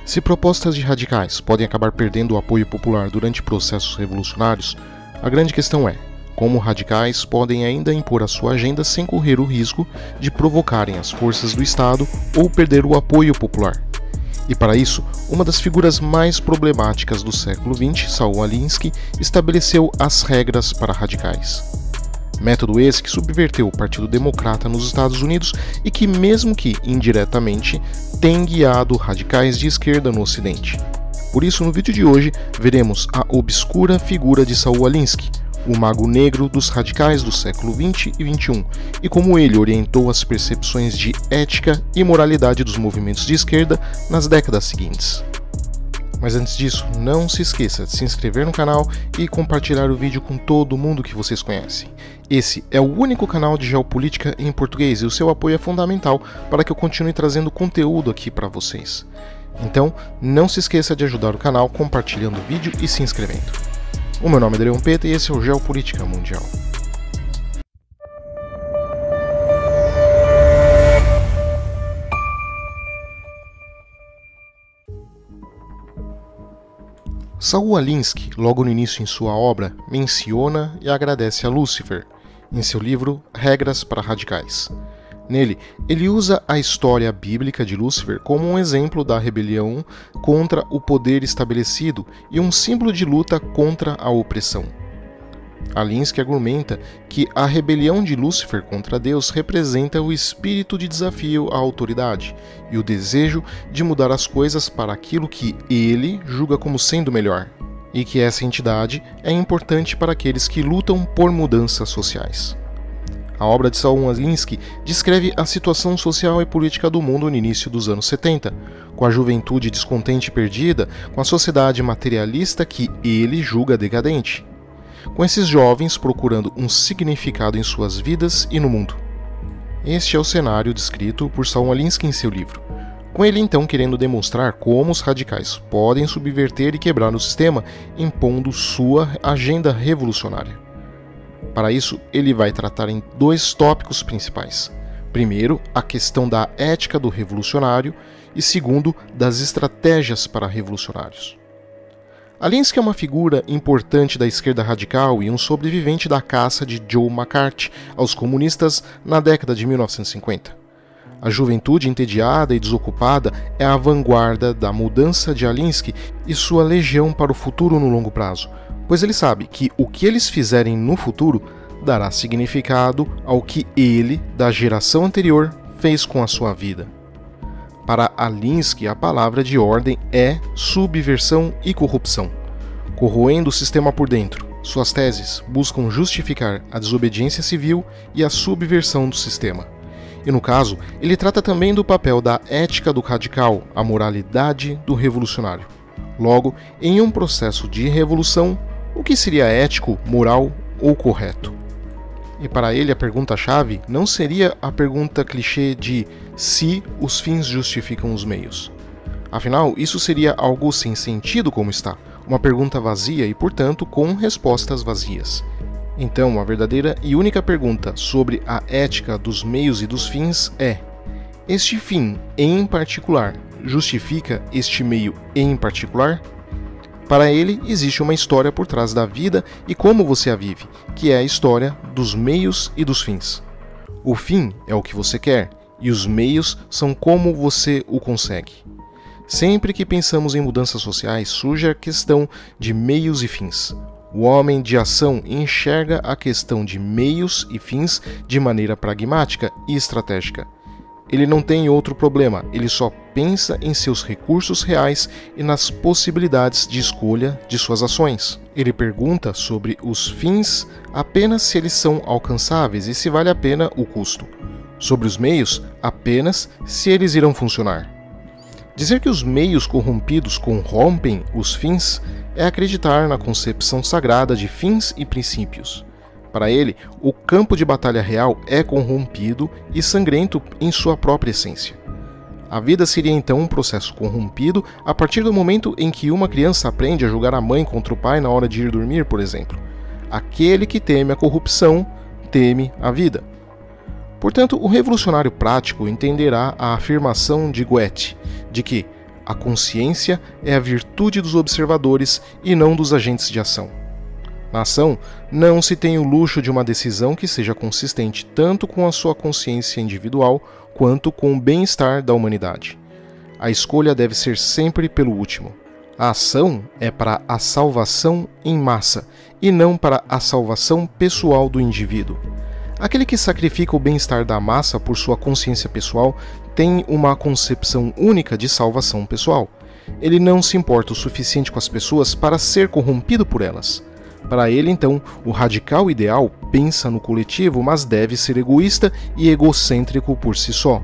Se propostas de radicais podem acabar perdendo o apoio popular durante processos revolucionários, a grande questão é como radicais podem ainda impor a sua agenda sem correr o risco de provocarem as forças do Estado ou perder o apoio popular. E para isso, uma das figuras mais problemáticas do século XX, Saul Alinsky, estabeleceu as regras para radicais. Método esse que subverteu o Partido Democrata nos Estados Unidos e que, mesmo que indiretamente, tem guiado radicais de esquerda no Ocidente. Por isso, no vídeo de hoje, veremos a obscura figura de Saul Alinsky, o mago negro dos radicais do século XX e XXI, e como ele orientou as percepções de ética e moralidade dos movimentos de esquerda nas décadas seguintes. Mas antes disso, não se esqueça de se inscrever no canal e compartilhar o vídeo com todo mundo que vocês conhecem. Esse é o único canal de geopolítica em português e o seu apoio é fundamental para que eu continue trazendo conteúdo aqui para vocês. Então, não se esqueça de ajudar o canal compartilhando o vídeo e se inscrevendo. O meu nome é Adriano Peta e esse é o Geopolítica Mundial. Saul Alinsky, logo no início em sua obra, menciona e agradece a Lúcifer, em seu livro Regras para Radicais. Nele, ele usa a história bíblica de Lúcifer como um exemplo da rebelião contra o poder estabelecido e um símbolo de luta contra a opressão. Alinsky argumenta que a rebelião de Lúcifer contra Deus representa o espírito de desafio à autoridade e o desejo de mudar as coisas para aquilo que ele julga como sendo melhor, e que essa entidade é importante para aqueles que lutam por mudanças sociais. A obra de Saul Alinsky descreve a situação social e política do mundo no início dos anos 70, com a juventude descontente e perdida com a sociedade materialista que ele julga decadente, com esses jovens procurando um significado em suas vidas e no mundo. Este é o cenário descrito por Saul Alinsky em seu livro, com ele então querendo demonstrar como os radicais podem subverter e quebrar o sistema, impondo sua agenda revolucionária. Para isso, ele vai tratar em dois tópicos principais. Primeiro, a questão da ética do revolucionário e segundo, das estratégias para revolucionários. Alinsky é uma figura importante da esquerda radical e um sobrevivente da caça de Joe McCarthy aos comunistas na década de 1950. A juventude entediada e desocupada é a vanguarda da mudança de Alinsky e sua legião para o futuro no longo prazo, pois ele sabe que o que eles fizerem no futuro dará significado ao que ele, da geração anterior, fez com a sua vida. Para Alinsky, a palavra de ordem é subversão e corrupção. Corroendo o sistema por dentro, suas teses buscam justificar a desobediência civil e a subversão do sistema. E no caso, ele trata também do papel da ética do radical, a moralidade do revolucionário. Logo, em um processo de revolução, o que seria ético, moral ou correto? E para ele a pergunta-chave não seria a pergunta clichê de se os fins justificam os meios. Afinal, isso seria algo sem sentido como está, uma pergunta vazia e, portanto, com respostas vazias. Então, a verdadeira e única pergunta sobre a ética dos meios e dos fins é: este fim em particular justifica este meio em particular? Para ele, existe uma história por trás da vida e como você a vive, que é a história dos meios e dos fins. O fim é o que você quer, e os meios são como você o consegue. Sempre que pensamos em mudanças sociais, surge a questão de meios e fins. O homem de ação enxerga a questão de meios e fins de maneira pragmática e estratégica. Ele não tem outro problema, ele só pensa em seus recursos reais e nas possibilidades de escolha de suas ações. Ele pergunta sobre os fins apenas se eles são alcançáveis e se vale a pena o custo. Sobre os meios, apenas se eles irão funcionar. Dizer que os meios corrompidos corrompem os fins é acreditar na concepção sagrada de fins e princípios. Para ele, o campo de batalha real é corrompido e sangrento em sua própria essência. A vida seria então um processo corrompido a partir do momento em que uma criança aprende a julgar a mãe contra o pai na hora de ir dormir, por exemplo. Aquele que teme a corrupção, teme a vida. Portanto, o revolucionário prático entenderá a afirmação de Goethe, de que a consciência é a virtude dos observadores e não dos agentes de ação. Na ação, não se tem o luxo de uma decisão que seja consistente tanto com a sua consciência individual quanto com o bem-estar da humanidade. A escolha deve ser sempre pelo último. A ação é para a salvação em massa e não para a salvação pessoal do indivíduo. Aquele que sacrifica o bem-estar da massa por sua consciência pessoal tem uma concepção única de salvação pessoal. Ele não se importa o suficiente com as pessoas para ser corrompido por elas. Para ele, então, o radical ideal pensa no coletivo, mas deve ser egoísta e egocêntrico por si só,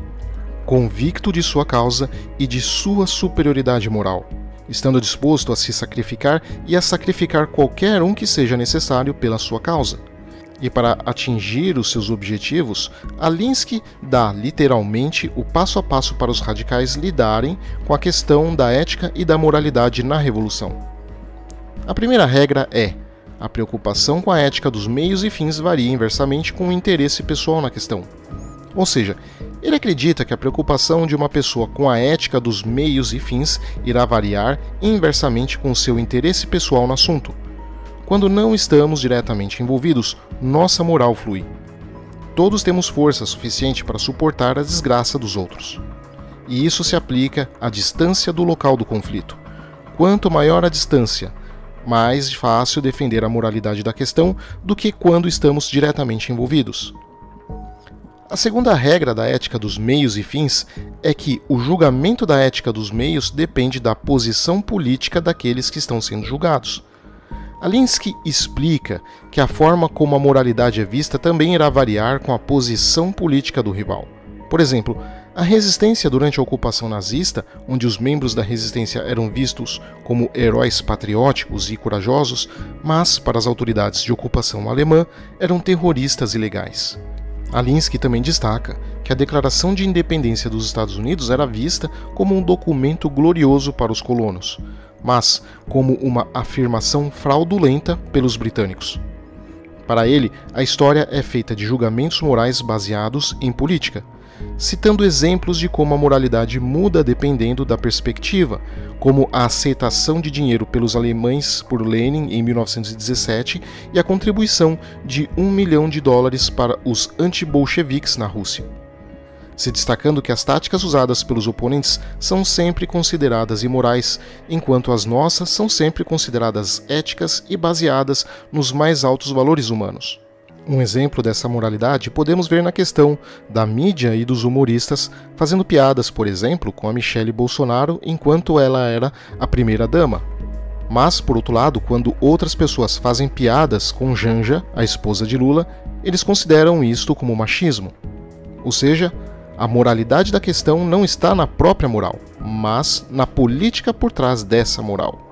convicto de sua causa e de sua superioridade moral, estando disposto a se sacrificar e a sacrificar qualquer um que seja necessário pela sua causa. E para atingir os seus objetivos, Alinsky dá literalmente o passo a passo para os radicais lidarem com a questão da ética e da moralidade na revolução. A primeira regra é: a preocupação com a ética dos meios e fins varia inversamente com o interesse pessoal na questão. Ou seja, ele acredita que a preocupação de uma pessoa com a ética dos meios e fins irá variar inversamente com o seu interesse pessoal no assunto. Quando não estamos diretamente envolvidos, nossa moral flui. Todos temos força suficiente para suportar a desgraça dos outros. E isso se aplica à distância do local do conflito. Quanto maior a distância, mais fácil defender a moralidade da questão do que quando estamos diretamente envolvidos. A segunda regra da ética dos meios e fins é que o julgamento da ética dos meios depende da posição política daqueles que estão sendo julgados. Alinsky explica que a forma como a moralidade é vista também irá variar com a posição política do rival. Por exemplo, a resistência durante a ocupação nazista, onde os membros da resistência eram vistos como heróis patrióticos e corajosos, mas para as autoridades de ocupação alemã eram terroristas ilegais. Alinsky também destaca que a Declaração de Independência dos Estados Unidos era vista como um documento glorioso para os colonos, mas como uma afirmação fraudulenta pelos britânicos. Para ele, a história é feita de julgamentos morais baseados em política, citando exemplos de como a moralidade muda dependendo da perspectiva, como a aceitação de dinheiro pelos alemães por Lenin em 1917 e a contribuição de $1 milhão para os anti-bolcheviques na Rússia, se destacando que as táticas usadas pelos oponentes são sempre consideradas imorais, enquanto as nossas são sempre consideradas éticas e baseadas nos mais altos valores humanos. Um exemplo dessa moralidade podemos ver na questão da mídia e dos humoristas fazendo piadas, por exemplo, com a Michelle Bolsonaro enquanto ela era a primeira-dama. Mas, por outro lado, quando outras pessoas fazem piadas com Janja, a esposa de Lula, eles consideram isto como machismo. Ou seja, a moralidade da questão não está na própria moral, mas na política por trás dessa moral.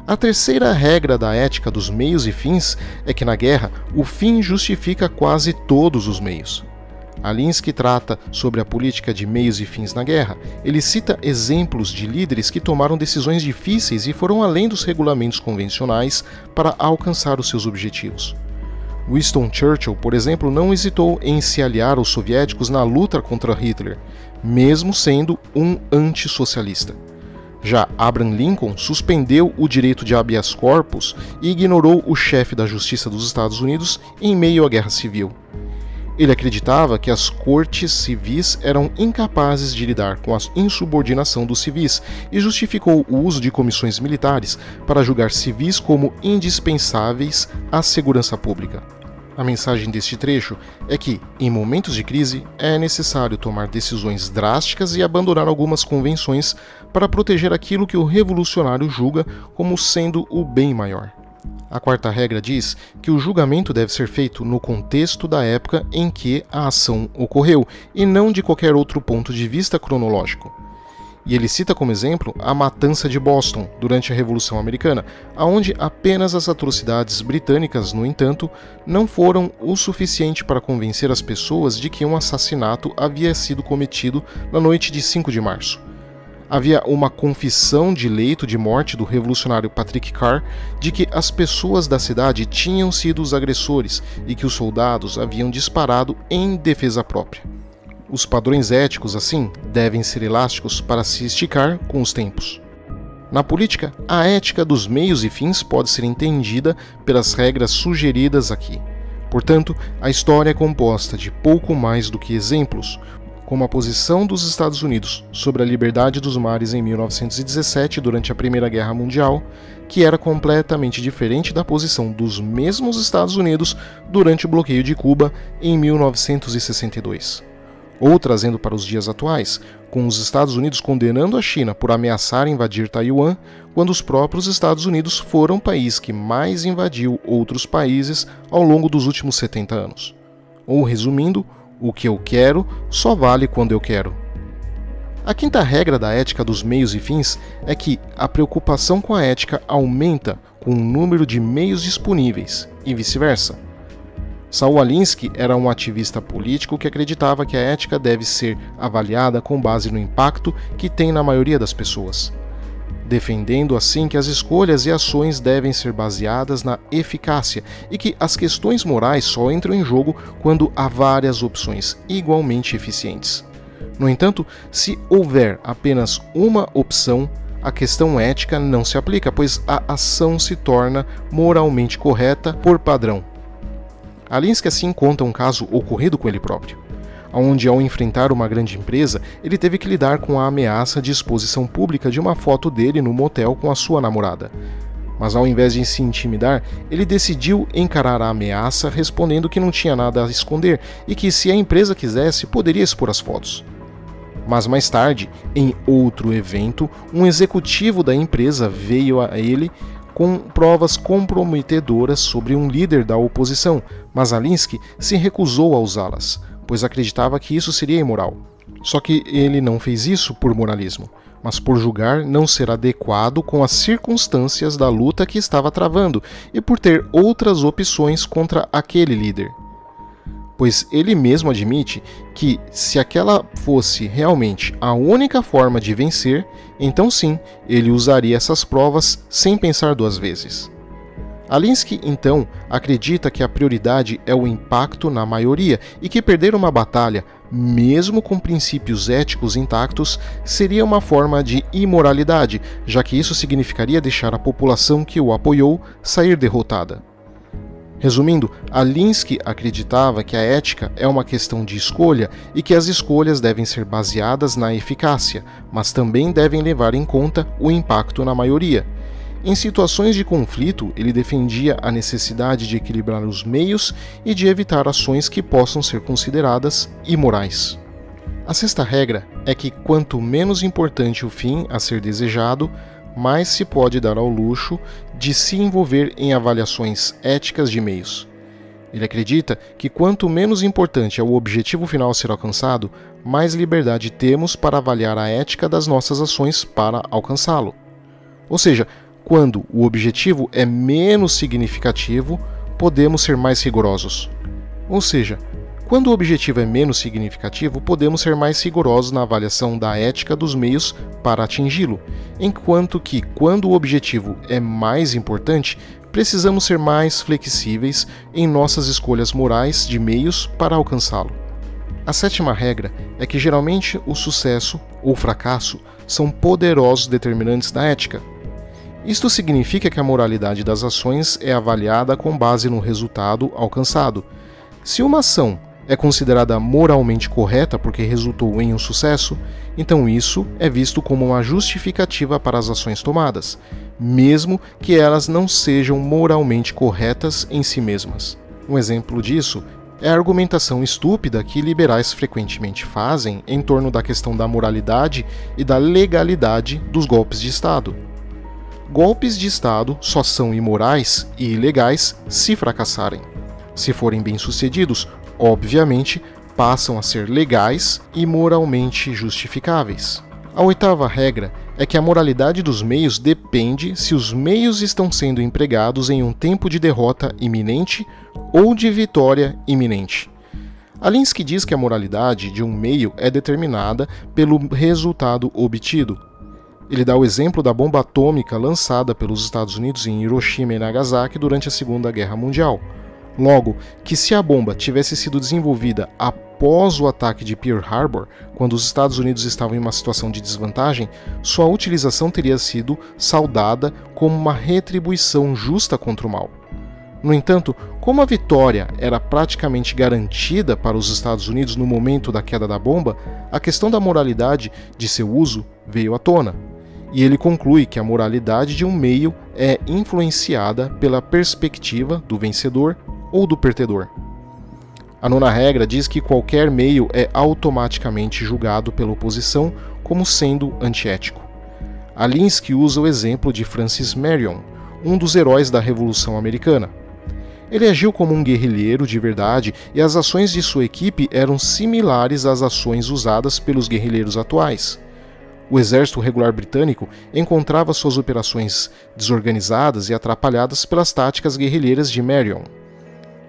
A terceira regra da ética dos meios e fins é que na guerra o fim justifica quase todos os meios. Alinsky trata sobre a política de meios e fins na guerra. Ele cita exemplos de líderes que tomaram decisões difíceis e foram além dos regulamentos convencionais para alcançar os seus objetivos. Winston Churchill, por exemplo, não hesitou em se aliar aos soviéticos na luta contra Hitler, mesmo sendo um antissocialista. Já Abraham Lincoln suspendeu o direito de habeas corpus e ignorou o chefe da Justiça dos Estados Unidos em meio à Guerra Civil. Ele acreditava que as cortes civis eram incapazes de lidar com a insubordinação dos civis e justificou o uso de comissões militares para julgar civis como indispensáveis à segurança pública. A mensagem deste trecho é que, em momentos de crise, é necessário tomar decisões drásticas e abandonar algumas convenções para proteger aquilo que o revolucionário julga como sendo o bem maior. A quarta regra diz que o julgamento deve ser feito no contexto da época em que a ação ocorreu e não de qualquer outro ponto de vista cronológico. E ele cita como exemplo a matança de Boston durante a Revolução Americana, onde apenas as atrocidades britânicas, no entanto, não foram o suficiente para convencer as pessoas de que um assassinato havia sido cometido na noite de 5 de março. Havia uma confissão de leito de morte do revolucionário Patrick Carr de que as pessoas da cidade tinham sido os agressores e que os soldados haviam disparado em defesa própria. Os padrões éticos, assim, devem ser elásticos para se esticar com os tempos. Na política, a ética dos meios e fins pode ser entendida pelas regras sugeridas aqui. Portanto, a história é composta de pouco mais do que exemplos, como a posição dos Estados Unidos sobre a liberdade dos mares em 1917 durante a Primeira Guerra Mundial, que era completamente diferente da posição dos mesmos Estados Unidos durante o bloqueio de Cuba em 1962. Ou trazendo para os dias atuais, com os Estados Unidos condenando a China por ameaçar invadir Taiwan, quando os próprios Estados Unidos foram o país que mais invadiu outros países ao longo dos últimos 70 anos. Ou resumindo, o que eu quero só vale quando eu quero. A quinta regra da ética dos meios e fins é que a preocupação com a ética aumenta com o número de meios disponíveis, e vice-versa. Saul Alinsky era um ativista político que acreditava que a ética deve ser avaliada com base no impacto que tem na maioria das pessoas, defendendo assim que as escolhas e ações devem ser baseadas na eficácia e que as questões morais só entram em jogo quando há várias opções igualmente eficientes. No entanto, se houver apenas uma opção, a questão ética não se aplica, pois a ação se torna moralmente correta por padrão. Alinsky assim conta um caso ocorrido com ele próprio, onde ao enfrentar uma grande empresa, ele teve que lidar com a ameaça de exposição pública de uma foto dele no motel com a sua namorada. Mas ao invés de se intimidar, ele decidiu encarar a ameaça respondendo que não tinha nada a esconder e que se a empresa quisesse, poderia expor as fotos. Mas mais tarde, em outro evento, um executivo da empresa veio a ele com provas comprometedoras sobre um líder da oposição, mas Alinsky se recusou a usá-las, pois acreditava que isso seria imoral. Só que ele não fez isso por moralismo, mas por julgar não ser adequado com as circunstâncias da luta que estava travando e por ter outras opções contra aquele líder. Pois ele mesmo admite que, se aquela fosse realmente a única forma de vencer, então sim, ele usaria essas provas sem pensar duas vezes. Alinsky, então, acredita que a prioridade é o impacto na maioria e que perder uma batalha, mesmo com princípios éticos intactos, seria uma forma de imoralidade, já que isso significaria deixar a população que o apoiou sair derrotada. Resumindo, Alinsky acreditava que a ética é uma questão de escolha e que as escolhas devem ser baseadas na eficácia, mas também devem levar em conta o impacto na maioria. Em situações de conflito, ele defendia a necessidade de equilibrar os meios e de evitar ações que possam ser consideradas imorais. A sexta regra é que quanto menos importante o fim a ser desejado, mais se pode dar ao luxo de se envolver em avaliações éticas de meios. Ele acredita que quanto menos importante é o objetivo final a ser alcançado, mais liberdade temos para avaliar a ética das nossas ações para alcançá-lo. Ou seja, quando o objetivo é menos significativo, podemos ser mais rigorosos. Ou seja, quando o objetivo é menos significativo, podemos ser mais rigorosos na avaliação da ética dos meios para atingi-lo, enquanto que, quando o objetivo é mais importante, precisamos ser mais flexíveis em nossas escolhas morais de meios para alcançá-lo. A sétima regra é que geralmente o sucesso ou fracasso são poderosos determinantes da ética. Isto significa que a moralidade das ações é avaliada com base no resultado alcançado. Se uma ação é considerada moralmente correta porque resultou em um sucesso, então isso é visto como uma justificativa para as ações tomadas, mesmo que elas não sejam moralmente corretas em si mesmas. Um exemplo disso é a argumentação estúpida que liberais frequentemente fazem em torno da questão da moralidade e da legalidade dos golpes de Estado. Golpes de Estado só são imorais e ilegais se fracassarem. Se forem bem-sucedidos, obviamente, passam a ser legais e moralmente justificáveis. A oitava regra é que a moralidade dos meios depende se os meios estão sendo empregados em um tempo de derrota iminente ou de vitória iminente. Alinsky diz que a moralidade de um meio é determinada pelo resultado obtido. Ele dá o exemplo da bomba atômica lançada pelos Estados Unidos em Hiroshima e Nagasaki durante a Segunda Guerra Mundial. Logo, que se a bomba tivesse sido desenvolvida após o ataque de Pearl Harbor, quando os Estados Unidos estavam em uma situação de desvantagem, sua utilização teria sido saudada como uma retribuição justa contra o mal. No entanto, como a vitória era praticamente garantida para os Estados Unidos no momento da queda da bomba, a questão da moralidade de seu uso veio à tona. E ele conclui que a moralidade de um meio é influenciada pela perspectiva do vencedor ou do perdedor. A nona regra diz que qualquer meio é automaticamente julgado pela oposição como sendo antiético. Alinsky usa o exemplo de Francis Marion, um dos heróis da Revolução Americana. Ele agiu como um guerrilheiro de verdade e as ações de sua equipe eram similares às ações usadas pelos guerrilheiros atuais. O exército regular britânico encontrava suas operações desorganizadas e atrapalhadas pelas táticas guerrilheiras de Marion.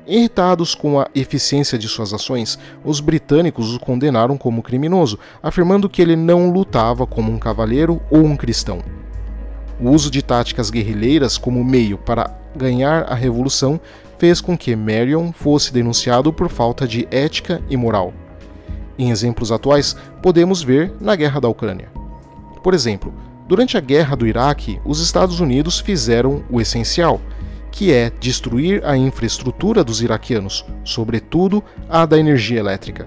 Irritados com a eficiência de suas ações, os britânicos o condenaram como criminoso, afirmando que ele não lutava como um cavaleiro ou um cristão. O uso de táticas guerrilheiras como meio para ganhar a revolução fez com que Marion fosse denunciado por falta de ética e moral. Em exemplos atuais, podemos ver na Guerra da Ucrânia. Por exemplo, durante a Guerra do Iraque, os Estados Unidos fizeram o essencial, que é destruir a infraestrutura dos iraquianos, sobretudo a da energia elétrica.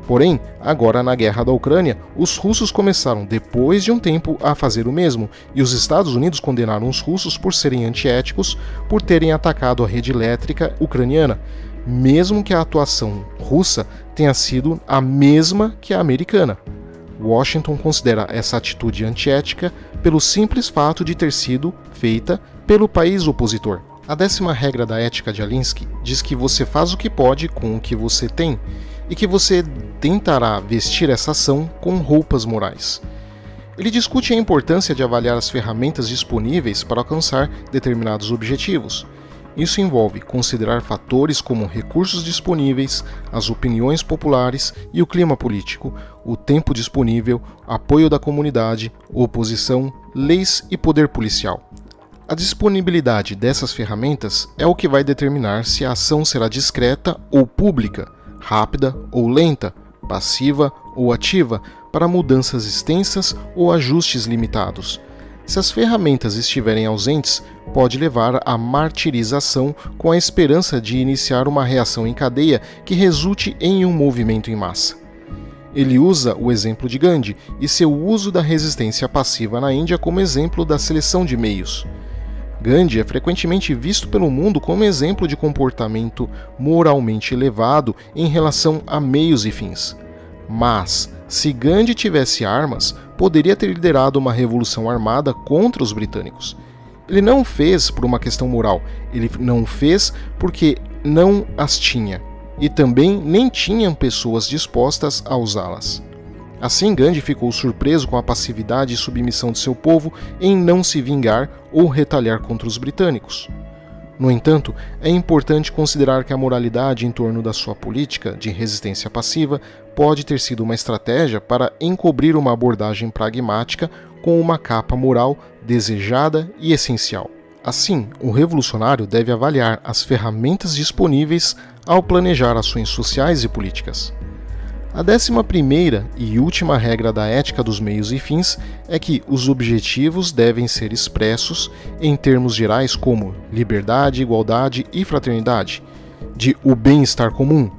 Porém, agora na Guerra da Ucrânia, os russos começaram depois de um tempo a fazer o mesmo, e os Estados Unidos condenaram os russos por serem antiéticos, por terem atacado a rede elétrica ucraniana, mesmo que a atuação russa tenha sido a mesma que a americana. Washington considera essa atitude antiética pelo simples fato de ter sido feita pelo país opositor. A 10ª regra da ética de Alinsky diz que você faz o que pode com o que você tem e que você tentará vestir essa ação com roupas morais. Ele discute a importância de avaliar as ferramentas disponíveis para alcançar determinados objetivos. Isso envolve considerar fatores como recursos disponíveis, as opiniões populares e o clima político, o tempo disponível, apoio da comunidade, oposição, leis e poder policial. A disponibilidade dessas ferramentas é o que vai determinar se a ação será discreta ou pública, rápida ou lenta, passiva ou ativa, para mudanças extensas ou ajustes limitados. Se as ferramentas estiverem ausentes, pode levar à martirização com a esperança de iniciar uma reação em cadeia que resulte em um movimento em massa. Ele usa o exemplo de Gandhi e seu uso da resistência passiva na Índia como exemplo da seleção de meios. Gandhi é frequentemente visto pelo mundo como exemplo de comportamento moralmente elevado em relação a meios e fins. Mas, se Gandhi tivesse armas, poderia ter liderado uma revolução armada contra os britânicos. Ele não fez por uma questão moral, ele não fez porque não as tinha, e também nem tinham pessoas dispostas a usá-las. Assim, Gandhi ficou surpreso com a passividade e submissão de seu povo em não se vingar ou retaliar contra os britânicos. No entanto, é importante considerar que a moralidade em torno da sua política de resistência passiva pode ter sido uma estratégia para encobrir uma abordagem pragmática com uma capa moral desejada e essencial. Assim, o revolucionário deve avaliar as ferramentas disponíveis ao planejar ações sociais e políticas. A 11ª e última regra da ética dos meios e fins é que os objetivos devem ser expressos em termos gerais como liberdade, igualdade e fraternidade, de o bem-estar comum,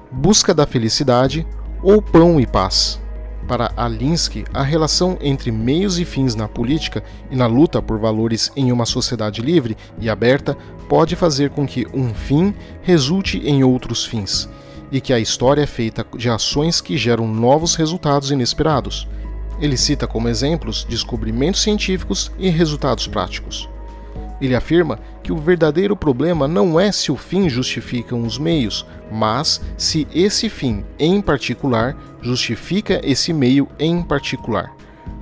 busca da felicidade ou pão e paz. Para Alinsky, a relação entre meios e fins na política e na luta por valores em uma sociedade livre e aberta pode fazer com que um fim resulte em outros fins, e que a história é feita de ações que geram novos resultados inesperados. Ele cita como exemplos descobrimentos científicos e resultados práticos. Ele afirma que o verdadeiro problema não é se o fim justifica os meios, mas se esse fim em particular justifica esse meio em particular,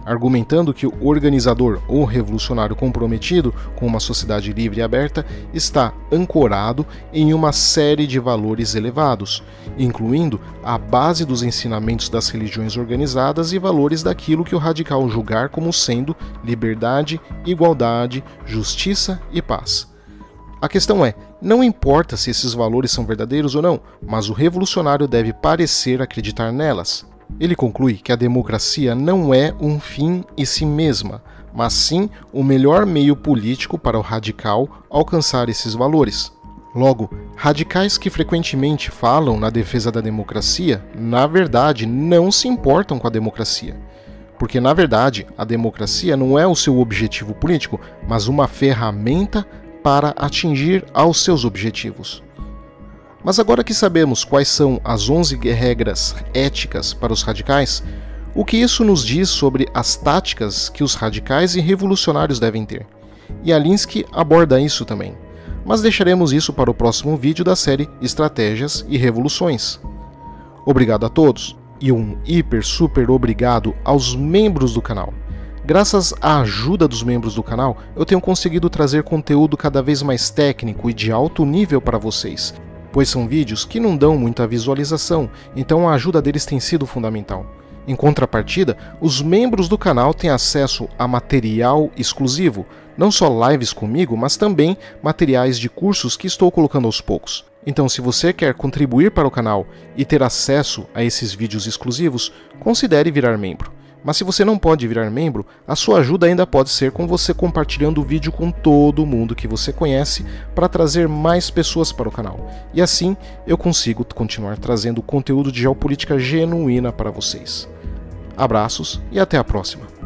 argumentando que o organizador ou revolucionário comprometido com uma sociedade livre e aberta está ancorado em uma série de valores elevados, incluindo a base dos ensinamentos das religiões organizadas e valores daquilo que o radical julgar como sendo liberdade, igualdade, justiça e paz. A questão é, não importa se esses valores são verdadeiros ou não, mas o revolucionário deve parecer acreditar nelas. Ele conclui que a democracia não é um fim em si mesma, mas sim o melhor meio político para o radical alcançar esses valores. Logo, radicais que frequentemente falam na defesa da democracia, na verdade, não se importam com a democracia. Porque, na verdade, a democracia não é o seu objetivo político, mas uma ferramenta para atingir aos seus objetivos. Mas agora que sabemos quais são as 11 regras éticas para os radicais, o que isso nos diz sobre as táticas que os radicais e revolucionários devem ter? E Alinsky aborda isso também. Mas deixaremos isso para o próximo vídeo da série Estratégias e Revoluções. Obrigado a todos e um super obrigado aos membros do canal. Graças à ajuda dos membros do canal, eu tenho conseguido trazer conteúdo cada vez mais técnico e de alto nível para vocês, pois são vídeos que não dão muita visualização, então a ajuda deles tem sido fundamental. Em contrapartida, os membros do canal têm acesso a material exclusivo, não só lives comigo, mas também materiais de cursos que estou colocando aos poucos. Então, se você quer contribuir para o canal e ter acesso a esses vídeos exclusivos, considere virar membro. Mas se você não pode virar membro, a sua ajuda ainda pode ser com você compartilhando o vídeo com todo mundo que você conhece para trazer mais pessoas para o canal. E assim eu consigo continuar trazendo conteúdo de geopolítica genuína para vocês. Abraços e até a próxima.